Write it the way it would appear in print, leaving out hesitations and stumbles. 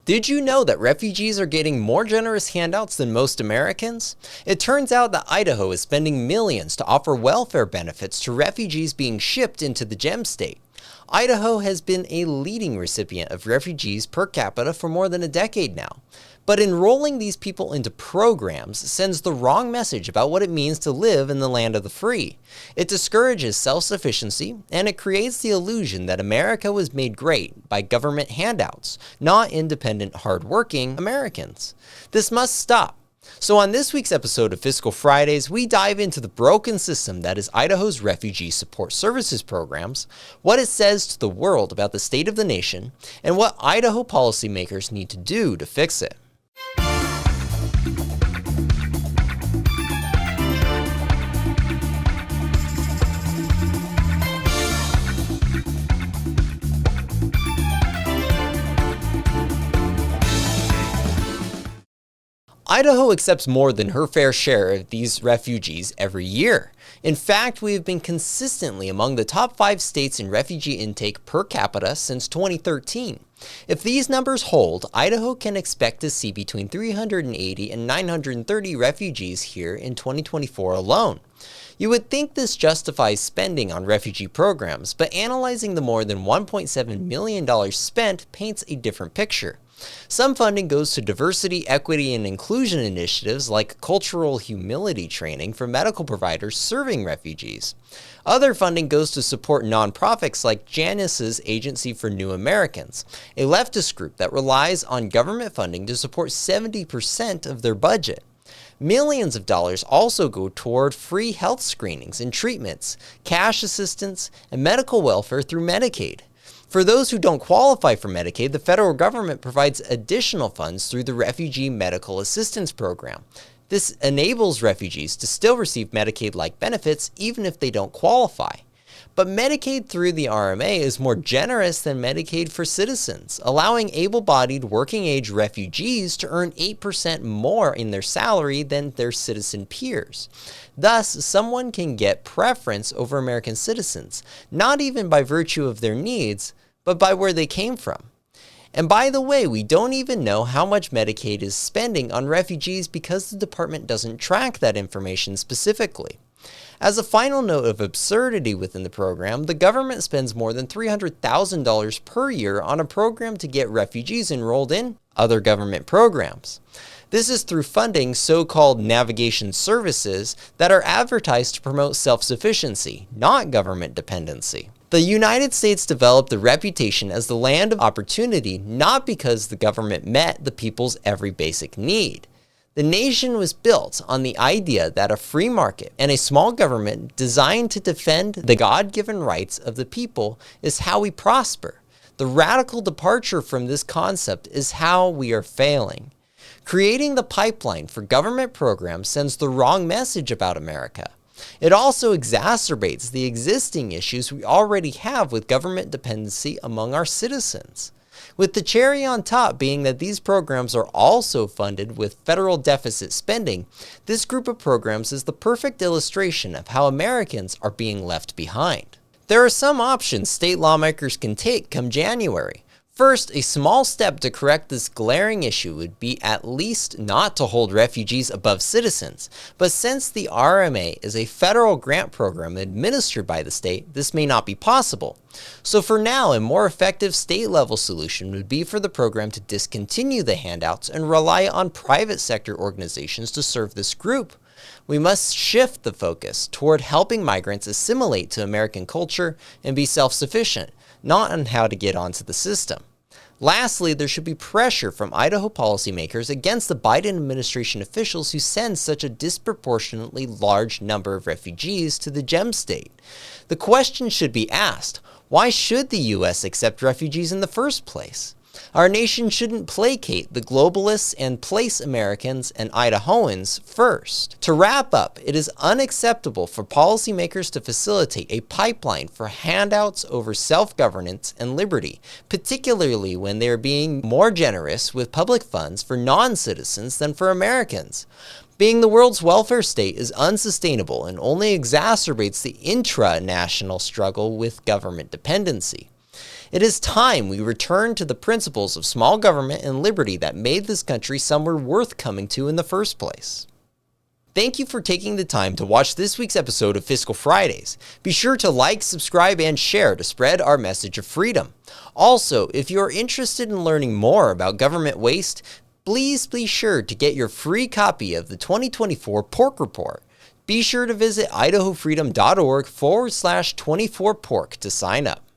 Did you know that refugees are getting more generous handouts than most Americans? It turns out that Idaho is spending millions to offer welfare benefits to refugees being shipped into the gem state. Idaho has been a leading recipient of refugees per capita for more than a decade now. But enrolling these people into programs sends the wrong message about what it means to live in the land of the free. It discourages self-sufficiency, and it creates the illusion that America was made great by government handouts, not independent, hardworking Americans. This must stop. So on this week's episode of Fiscal Fridays, we dive into the broken system that is Idaho's Refugee Support Services programs, what it says to the world about the state of the nation, and what Idaho policymakers need to do to fix it. Idaho accepts more than her fair share of these refugees every year. In fact, we have been consistently among the top 5 states in refugee intake per capita since 2013. If these numbers hold, Idaho can expect to see between 380 and 930 refugees here in 2024 alone. You would think this justifies spending on refugee programs, but analyzing the more than $1.7 million spent paints a different picture. Some funding goes to diversity, equity, and inclusion initiatives like cultural humility training for medical providers serving refugees. Other funding goes to support nonprofits like Janice's Agency for New Americans, a leftist group that relies on government funding to support 70% of their budget. Millions of dollars also go toward free health screenings and treatments, cash assistance, and medical welfare through Medicaid. For those who don't qualify for Medicaid, the federal government provides additional funds through the Refugee Medical Assistance Program. This enables refugees to still receive Medicaid-like benefits even if they don't qualify. But Medicaid through the RMA is more generous than Medicaid for citizens, allowing able-bodied working-age refugees to earn 8% more in their salary than their citizen peers. Thus, someone can get preference over American citizens, not even by virtue of their needs, but by where they came from. And by the way, we don't even know how much Medicaid is spending on refugees because the department doesn't track that information specifically. As a final note of absurdity within the program, the government spends more than $300,000 per year on a program to get refugees enrolled in other government programs. This is through funding so-called navigation services that are advertised to promote self-sufficiency, not government dependency. The United States developed a reputation as the land of opportunity not because the government met the people's every basic need. The nation was built on the idea that a free market and a small government designed to defend the God-given rights of the people is how we prosper. The radical departure from this concept is how we are failing. Creating the pipeline for government programs sends the wrong message about America. It also exacerbates the existing issues we already have with government dependency among our citizens. With the cherry on top being that these programs are also funded with federal deficit spending, this group of programs is the perfect illustration of how Americans are being left behind. There are some options state lawmakers can take come January. First, a small step to correct this glaring issue would be at least not to hold refugees above citizens, but since the RMA is a federal grant program administered by the state, this may not be possible. So for now, a more effective state-level solution would be for the program to discontinue the handouts and rely on private sector organizations to serve this group. We must shift the focus toward helping migrants assimilate to American culture and be self-sufficient, not on how to get onto the system. Lastly, there should be pressure from Idaho policymakers against the Biden administration officials who send such a disproportionately large number of refugees to the gem state. The question should be asked, why should the U.S. accept refugees in the first place? Our nation shouldn't placate the globalists and place Americans and Idahoans first. To wrap up, it is unacceptable for policymakers to facilitate a pipeline for handouts over self-governance and liberty, particularly when they are being more generous with public funds for non-citizens than for Americans. Being the world's welfare state is unsustainable and only exacerbates the intra-national struggle with government dependency. It is time we return to the principles of small government and liberty that made this country somewhere worth coming to in the first place. Thank you for taking the time to watch this week's episode of Fiscal Fridays. Be sure to like, subscribe, and share to spread our message of freedom. Also, if you are interested in learning more about government waste, please be sure to get your free copy of the 2024 Pork Report. Be sure to visit idahofreedom.org/24pork to sign up.